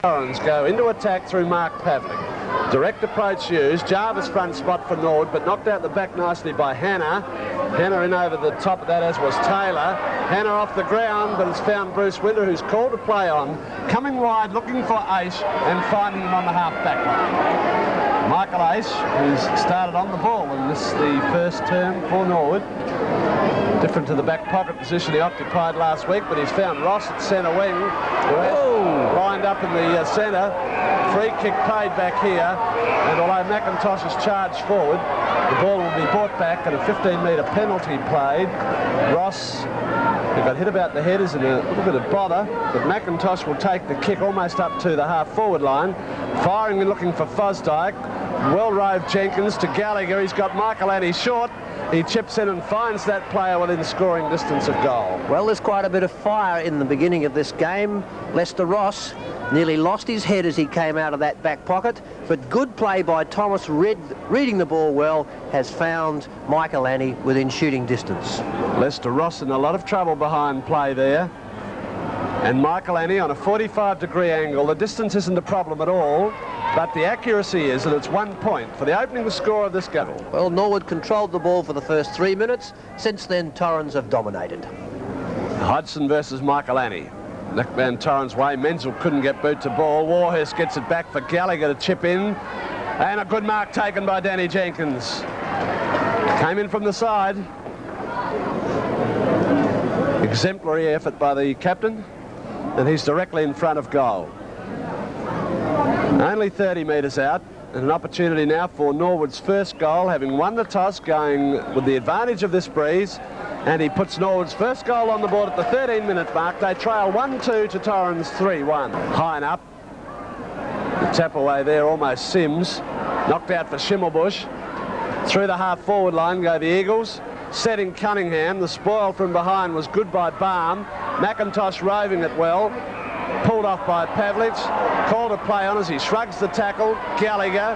Torrens go into attack through Mark Pavlik. Direct approach used. Jarvis front spot for Norwood, but knocked out the back nicely by Hannah. Hannah in over the top of that, as was Taylor. Hannah off the ground, but has found Bruce Winter, who's called to play on. Coming wide, looking for Aish, and finding him on the half-back line. Michael Aish, who's started on the ball in this, the first term for Norwood. Different to the back pocket position he occupied last week, but he's found Ross at centre wing, who has lined up in the centre. Free kick paid back here, and although McIntosh has charged forward, the ball will be brought back and a 15-metre penalty played. Ross, who got hit about the head, is in a little bit of bother, but McIntosh will take the kick almost up to the half-forward line. Firing and looking for Fosdyke. Well-roved Jenkins to Gallagher. He's got Michael Annie short. He chips in and finds that player within scoring distance of goal. Well, there's quite a bit of fire in the beginning of this game. Lester Ross nearly lost his head as he came out of that back pocket, but good play by Thomas, reading the ball well, has found Michael Annie within shooting distance. Lester Ross in a lot of trouble behind play there. And Michael Annie on a 45-degree angle. The distance isn't a problem at all, but the accuracy is, and it's 1 point for the opening score of this game. Well, Norwood controlled the ball for the first 3 minutes. Since then, Torrens have dominated. Hodgson versus Michael Annie. Nick Van Torrens way. Menzel couldn't get boot to ball. Warhurst gets it back for Gallagher to chip in. And a good mark taken by Danny Jenkins. Came in from the side. Exemplary effort by the captain. And he's directly in front of goal. Only 30 metres out, and an opportunity now for Norwood's first goal, having won the toss, going with the advantage of this breeze, and he puts Norwood's first goal on the board at the 13-minute mark. They trail 1-2 to Torrens 3-1. High and up. The tap away there, almost Sims. Knocked out for Schimmelbusch. Through the half-forward line go the Eagles. Setting Cunningham. The spoil from behind was good by Baum. McIntosh roving it well. Pulled off by Pavlich. Called to play on as he shrugs the tackle. Gallagher.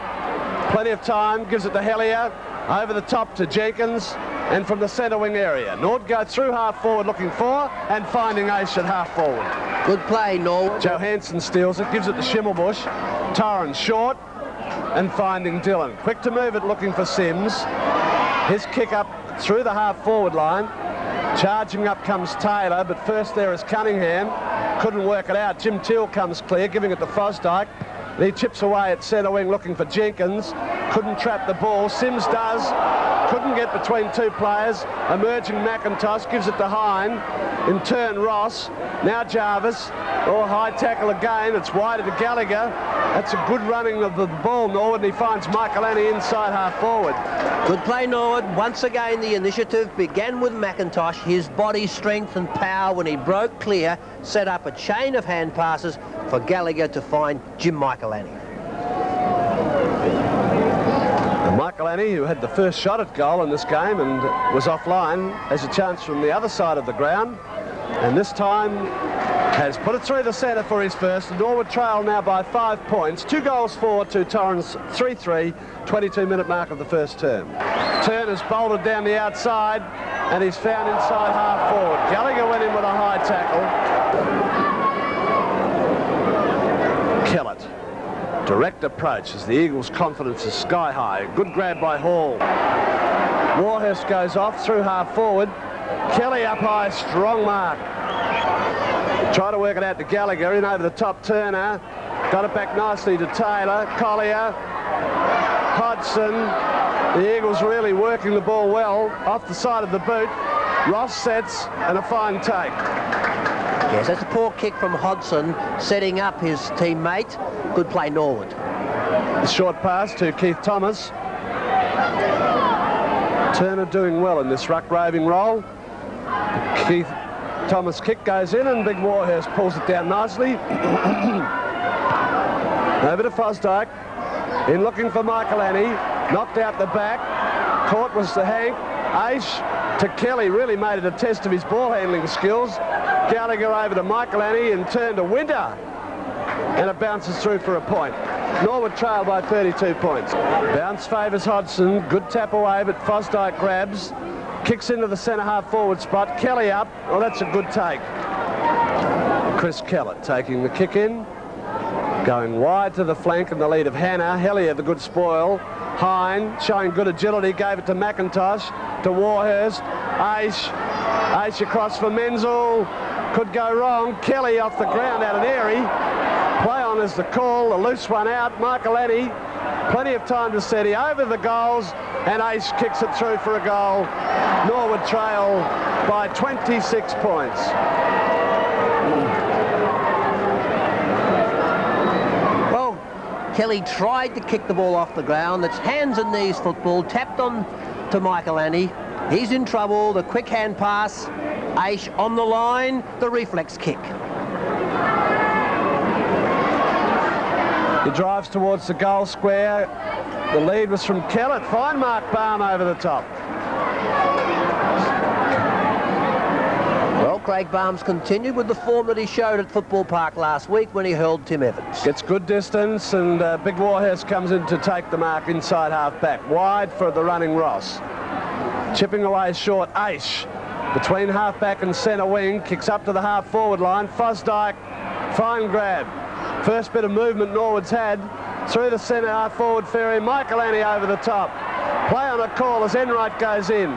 Plenty of time. Gives it to Hellier. Over the top to Jenkins. And from the centre wing area. Nord go through half forward looking for and finding Aish at half forward. Good play, Norwood. Johansson steals it. Gives it to Schimmelbusch. Torrens short. And finding Dillon. Quick to move it looking for Sims. His kick up through the half-forward line. Charging up comes Taylor, but first there is Cunningham. Couldn't work it out. Jim Teal comes clear, giving it to Fosdyke. He chips away at centre wing looking for Jenkins. Couldn't trap the ball. Sims does. Couldn't get between two players. Emerging McIntosh gives it to Hine. In turn, Ross. Now Jarvis. Oh, high tackle again. It's wider to Gallagher. That's a good running of the ball, Norwood, and he finds Michael Annie inside half forward. Good play, Norwood. Once again, the initiative began with McIntosh. His body strength and power when he broke clear set up a chain of hand passes for Gallagher to find Jim Michael Annie. Michael Annie, who had the first shot at goal in this game and was offline, has a chance from the other side of the ground, and this time has put it through the centre for his first. Norwood trail now by 5 points. 2 goals for to Torrens 3-3, 22-minute mark of the first term. Turner's bolted down the outside, and he's found inside half forward. Gallagher went in with a high tackle. Kellett. Direct approach as the Eagles' confidence is sky high. Good grab by Hall. Warhurst goes off through half forward. Kelly up high, strong mark. Try to work it out to Gallagher, in over the top. Turner. Got it back nicely to Taylor. Collier. Hodgson. The Eagles really working the ball well off the side of the boot. Ross sets and a fine take. Yes, that's a poor kick from Hodgson, setting up his teammate. Good play, Norwood. The short pass to Keith Thomas. Turner doing well in this ruck-roving role. Keith Thomas' kick goes in and Big Warhurst pulls it down nicely. Over to Fosdyke. In looking for Michael Annie. Knocked out the back. Caught was the Hank. Aish to Kelly. Really made it a test of his ball handling skills. Gallagher over to Michael Annie and turn to Winter. And it bounces through for a point. Norwood trail by 32 points. Bounce favours Hodgson. Good tap away, but Fosdyke grabs. Kicks into the centre half forward spot. Kelly up. Well, that's a good take. Chris Kellett taking the kick in. Going wide to the flank in the lead of Hannah. Hellier, the good spoil. Hine showing good agility, gave it to McIntosh, to Warhurst. Aish across for Menzel. Could go wrong. Kelly off the ground out of Airy. Play on is the call. A loose one out. Michaelani, plenty of time to steady over the goals, and Aish kicks it through for a goal. Norwood trail by 26 points. Well, Kelly tried to kick the ball off the ground. It's hands and knees football, tapped on to Michaelani. He's in trouble. The quick hand pass. Aish on the line. The reflex kick. He drives towards the goal square. The lead was from Kellett. Fine Mark Baum over the top. Well, Craig Barnes continued with the form that he showed at Football Park last week when he hurled Tim Evans. Gets good distance, and Big Warhurst comes in to take the mark inside half back. Wide for the running Ross. Chipping away short, Aish. Between half back and centre wing, kicks up to the half forward line. Fosdyke, fine grab. First bit of movement Norwood's had. Through the centre half forward ferry, Michaelani over the top. Play on a call as Enright goes in.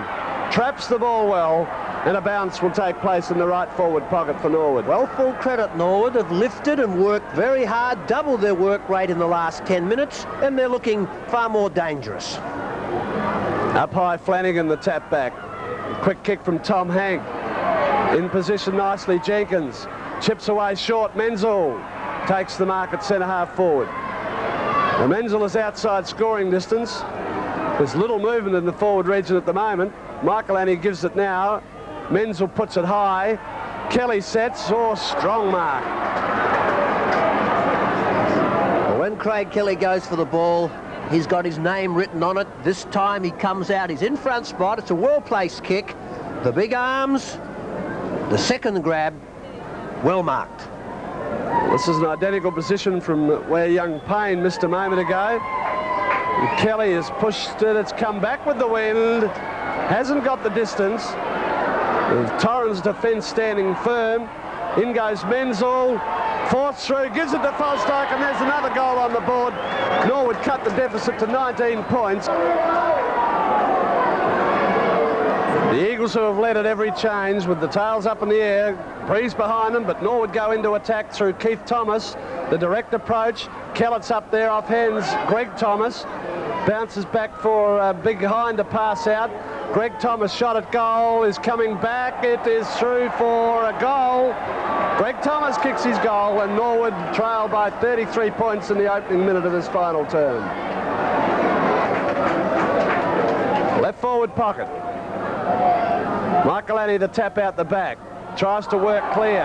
Traps the ball well, and a bounce will take place in the right forward pocket for Norwood. Well, full credit, Norwood have lifted and worked very hard, doubled their work rate in the last 10 minutes, and they're looking far more dangerous. Up high, Flanagan, the tap back. Quick kick from Tom Hank. In position nicely, Jenkins. Chips away short, Menzel takes the mark at centre half forward. Now, Menzel is outside scoring distance. There's little movement in the forward region at the moment. Michaelani gives it now. Menzel puts it high. Kelly sets. Strong mark. Well, when Craig Kelly goes for the ball, he's got his name written on it. This time he comes out. He's in front spot. It's a well-placed kick. The big arms. The second grab. Well marked. This is an identical position from where young Payne missed a moment ago. And Kelly has pushed it. It's come back with the wind. Hasn't got the distance. Torrens defence standing firm. In goes Menzel. Forced through, gives it to Fosdyke, and there's another goal on the board. Norwood cut the deficit to 19 points. The Eagles, who have led at every change with the tails up in the air, breeze behind them, but Norwood go into attack through Keith Thomas. The direct approach. Kellett's up there off hands. Greg Thomas bounces back for Big Hind to pass out. Greg Thomas shot at goal, is coming back. It is through for a goal. Greg Thomas kicks his goal, and Norwood trail by 33 points in the opening minute of his final term. Left forward pocket. Michaelani to tap out the back. Tries to work clear.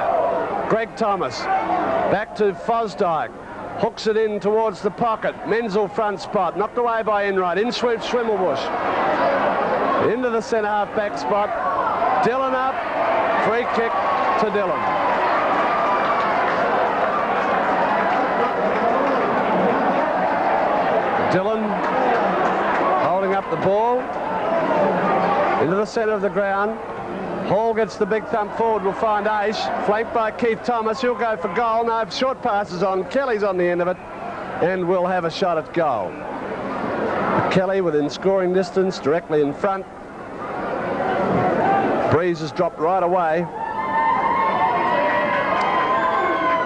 Greg Thomas. Back to Fosdyke. Hooks it in towards the pocket. Menzel front spot. Knocked away by Enright. In swoops Schwimmelbush. Into the centre half back spot. Dillon up. Free kick to Dillon. Dillon holding up the ball. Into the centre of the ground. Hall gets the big thump forward. Will find Aish. Flanked by Keith Thomas. He'll go for goal. No, short passes on. Kelly's on the end of it. And will have a shot at goal. Kelly within scoring distance, directly in front. Breeze has dropped right away.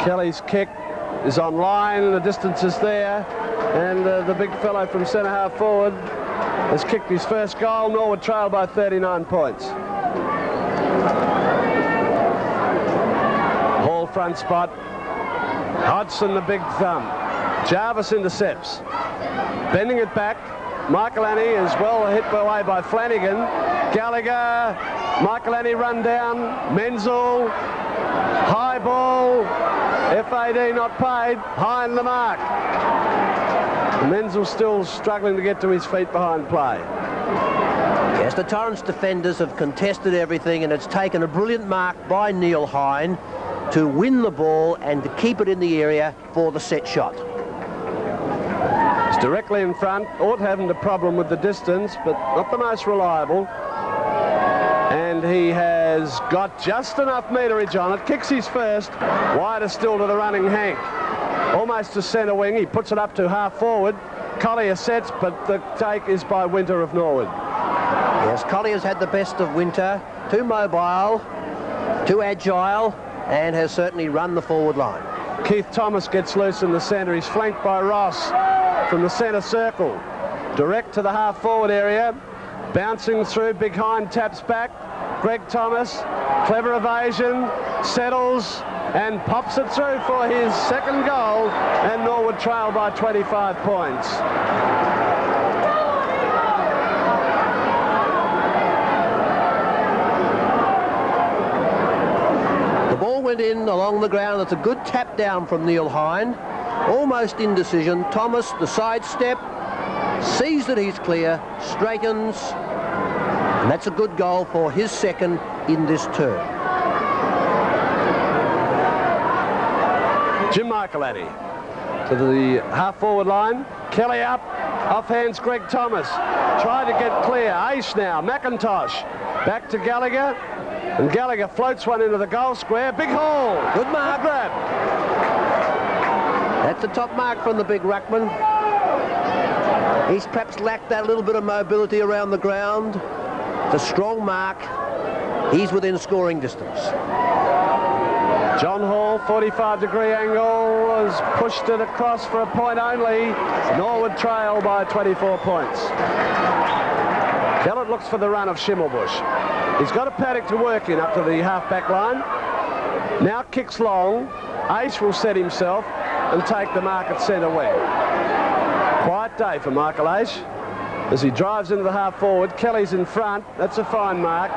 Kelly's kick is on line. The distance is there. And the big fellow from centre half forward has kicked his first goal. Norwood trail by 39 points. Hall front spot. Hodgson the big thumb. Jarvis intercepts. Bending it back. Michaelani is well hit away by Flanagan. Gallagher. Michaelani run down. Menzel. High ball. FAD not paid. High in the mark. Menzel still struggling to get to his feet behind play. Yes, the Torrens defenders have contested everything, and it's taken a brilliant mark by Neil Hine to win the ball and to keep it in the area for the set shot. He's directly in front. Ort having a problem with the distance, but not the most reliable. And he has got just enough meterage on it. Kicks his first. Wider still to the running Hank. almost to centre wing. He puts it up to half forward. Collier sets, but the take is by Winter of Norwood. Yes, Collier's had the best of Winter. Too mobile, too agile, and has certainly run the forward line. Keith Thomas gets loose in the centre. He's flanked by Ross from the centre circle. Direct to the half forward area. Bouncing through, Big Hind taps back. Greg Thomas, clever evasion, settles and pops it through for his second goal, and Norwood trail by 25 points. The ball went in along the ground. It's a good tap down from Neil Hind. Almost indecision. Thomas, the sidestep, sees that he's clear, straightens, and that's a good goal for his second in this term. Jim Michaelani to the half-forward line. Kelly up, off hands Greg Thomas. Tried to get clear. Ace now, McIntosh. Back to Gallagher, and Gallagher floats one into the goal square. Big haul. Good mark. Good grab. That's a top mark from the big ruckman. He's perhaps lacked that little bit of mobility around the ground. It's a strong mark. He's within scoring distance. John Hall, 45-degree angle, has pushed it across for a point only. Norwood trail by 24 points. Kellett looks for the run of Schimmelbusch. He's got a paddock to work in up to the half-back line. Now kicks long. Ace will set himself and take the mark at centre wing. Quiet day for Michael Ace as he drives into the half-forward. Kelly's in front. That's a fine mark.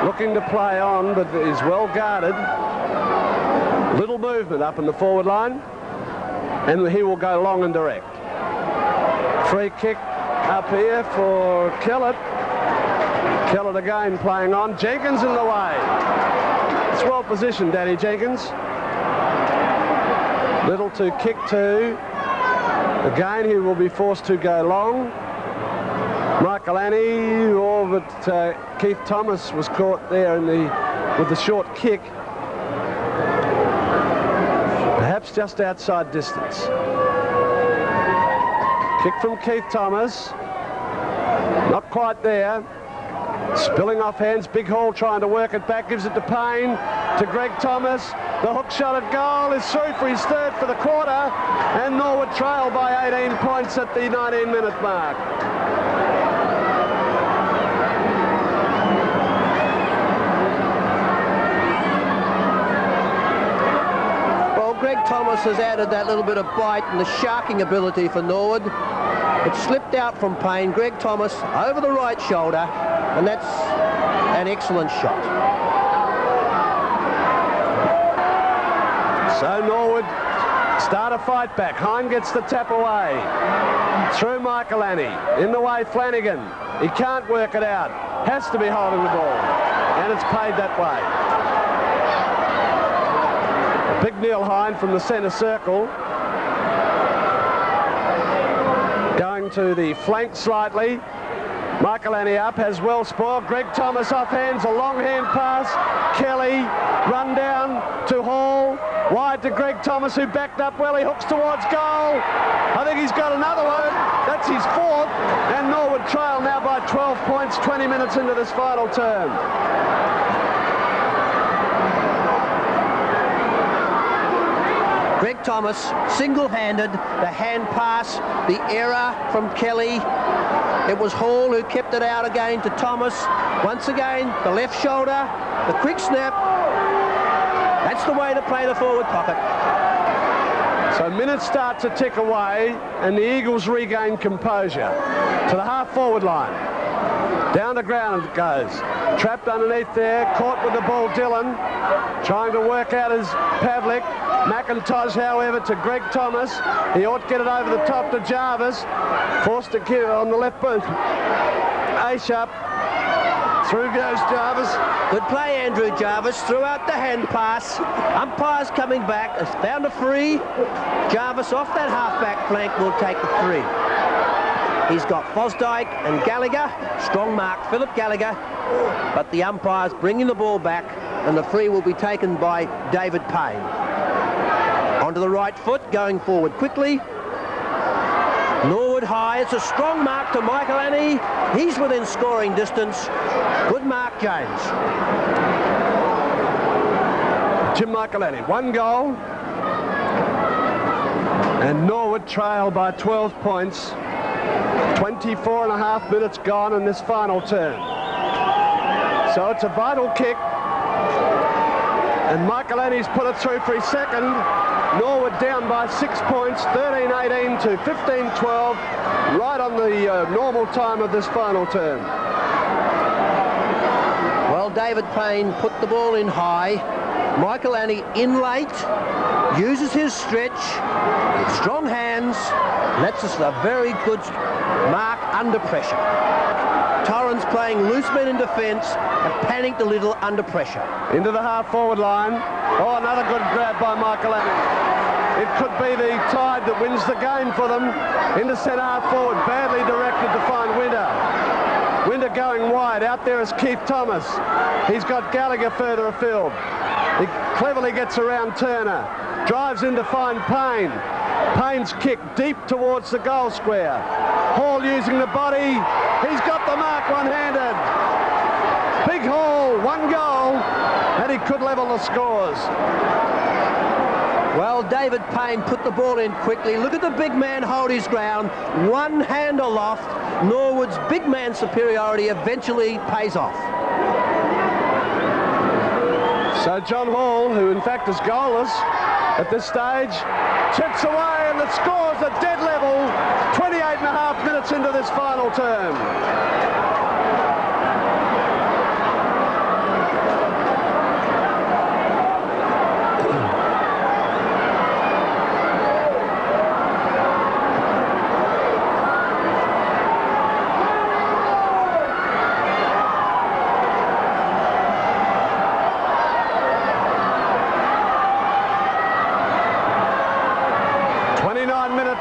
Looking to play on, but is well guarded. Little movement up in the forward line, and he will go long and direct. Free kick up here for Kellett. Kellett again playing on. Jenkins in the way. It's well positioned, Danny Jenkins. Little to kick to. Again, he will be forced to go long. Michaelani, but Keith Thomas was caught there with the short kick. Perhaps just outside distance. Kick from Keith Thomas. Not quite there. Spilling off hands. Big Hall trying to work it back. Gives it to Payne. To Greg Thomas. The hook shot at goal is through for his third for the quarter. And Norwood trail by 18 points at the 19-minute mark. Greg Thomas has added that little bit of bite and the sharking ability for Norwood. It slipped out from Payne. Greg Thomas over the right shoulder, and that's an excellent shot. So Norwood start a fight back. Hind gets the tap away. Through Michaelani. In the way Flanagan. He can't work it out. Has to be holding the ball. And it's paid that way. Big Neil Hind from the centre circle. Going to the flank slightly. Michaelani up, has well spoiled. Greg Thomas off hands, a long hand pass. Kelly, run down to Hall. Wide to Greg Thomas, who backed up well. He hooks towards goal. I think he's got another one. That's his fourth. And Norwood trail now by 12 points, 20 minutes into this final term. Greg Thomas, single-handed, the hand pass, the error from Kelly. It was Hall who kept it out again to Thomas. Once again, the left shoulder, the quick snap. That's the way to play the forward pocket. So minutes start to tick away, and the Eagles regain composure. To the half-forward line. Down the ground it goes. Trapped underneath there, caught with the ball Dillon. Trying to work out his Pavlik. McIntosh, however, to Greg Thomas. He ought to get it over the top to Jarvis. Forced to kill on the left boot. Ace up. Through goes Jarvis. Good play, Andrew Jarvis. Threw out the hand pass. Umpires coming back. Has found a free. Jarvis off that half-back flank will take the free. He's got Fosdyke and Gallagher. Strong mark, Philip Gallagher. But the umpires bringing the ball back, and the free will be taken by David Payne. Onto onto the right foot, going forward quickly. Norwood high, it's a strong mark to Michael Annie. He's within scoring distance. Good mark, James. Jim Michaelani, 1 goal. And Norwood trail by 12 points. 24.5 minutes gone in this final term. So it's a vital kick. And Michaelani's put it through for his second. Norwood down by 6 points, 13-18 to 15-12, right on the normal time of this final term. Well, David Payne put the ball in high. Michael Annie in late, uses his stretch, with strong hands, lets us a very good mark under pressure. Torrens playing loose men in defence, have panicked a little under pressure. Into the half-forward line. Oh, another good grab by Michael Annie. It could be the tide that wins the game for them. Into centre half-forward, badly directed to find Winter. Winter going wide. Out there is Keith Thomas. He's got Gallagher further afield. He cleverly gets around Turner. Drives in to find Payne. Payne's kick deep towards the goal square. Hall using the body. He's got the mark one-handed. Big Hall, 1 goal, and he could level the scores. Well, David Payne put the ball in quickly. Look at the big man hold his ground. 1 hand aloft. Norwood's big man superiority eventually pays off. So John Hall, who in fact is goalless at this stage, chips away and the score's at dead level. 28.5 minutes into this final term.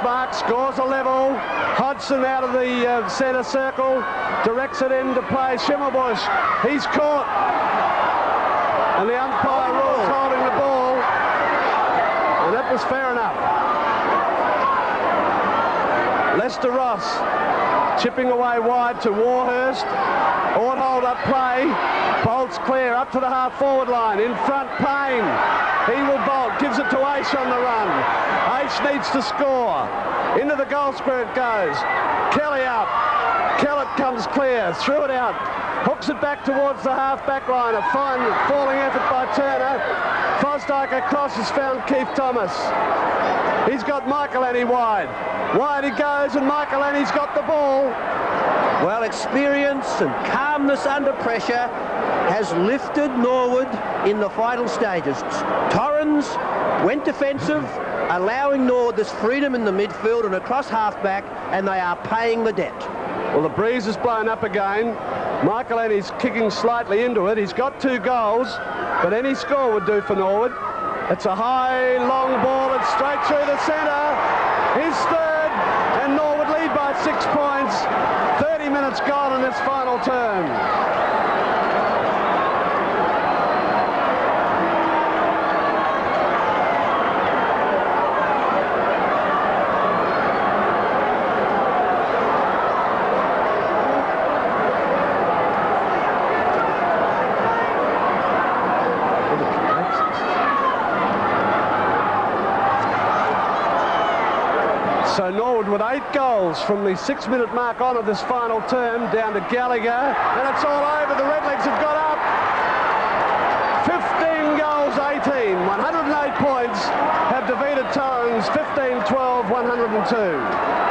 Mark scores a level. Hodgson out of the centre circle, directs it in to play Schimmelbusch. He's caught, and the umpire rules holding the ball, and that was fair enough. Lester Ross chipping away wide to Warhurst. Ord hold up play. Bolts clear up to the half-forward line. In front, Payne. He will bolt. Gives it to Aish on the run. Aish needs to score. Into the goal square it goes. Kelly up. Kellett comes clear. Threw it out. Hooks it back towards the half-back line. A fine falling effort by Turner. Fosdyke across has found Keith Thomas. He's got Michael Annie wide. Wide he goes, and Michael Annie's got the ball. Well, experience and calmness under pressure has lifted Norwood in the final stages. Torrens went defensive, allowing Norwood this freedom in the midfield and across half-back, and they are paying the debt. Well, the breeze has blown up again. Michael Annie's kicking slightly into it. He's got 2 goals, but any score would do for Norwood. It's a high, long ball. It's straight through the centre. He's third, and Norwood lead by 6 points. 30 minutes gone in this final term. So Norwood with 8 goals from the 6-minute mark on of this final term, down to Gallagher, and it's all over. The Redlegs have got up. 15 goals, 18. 108 points have defeated Torrens, 15-12, 102.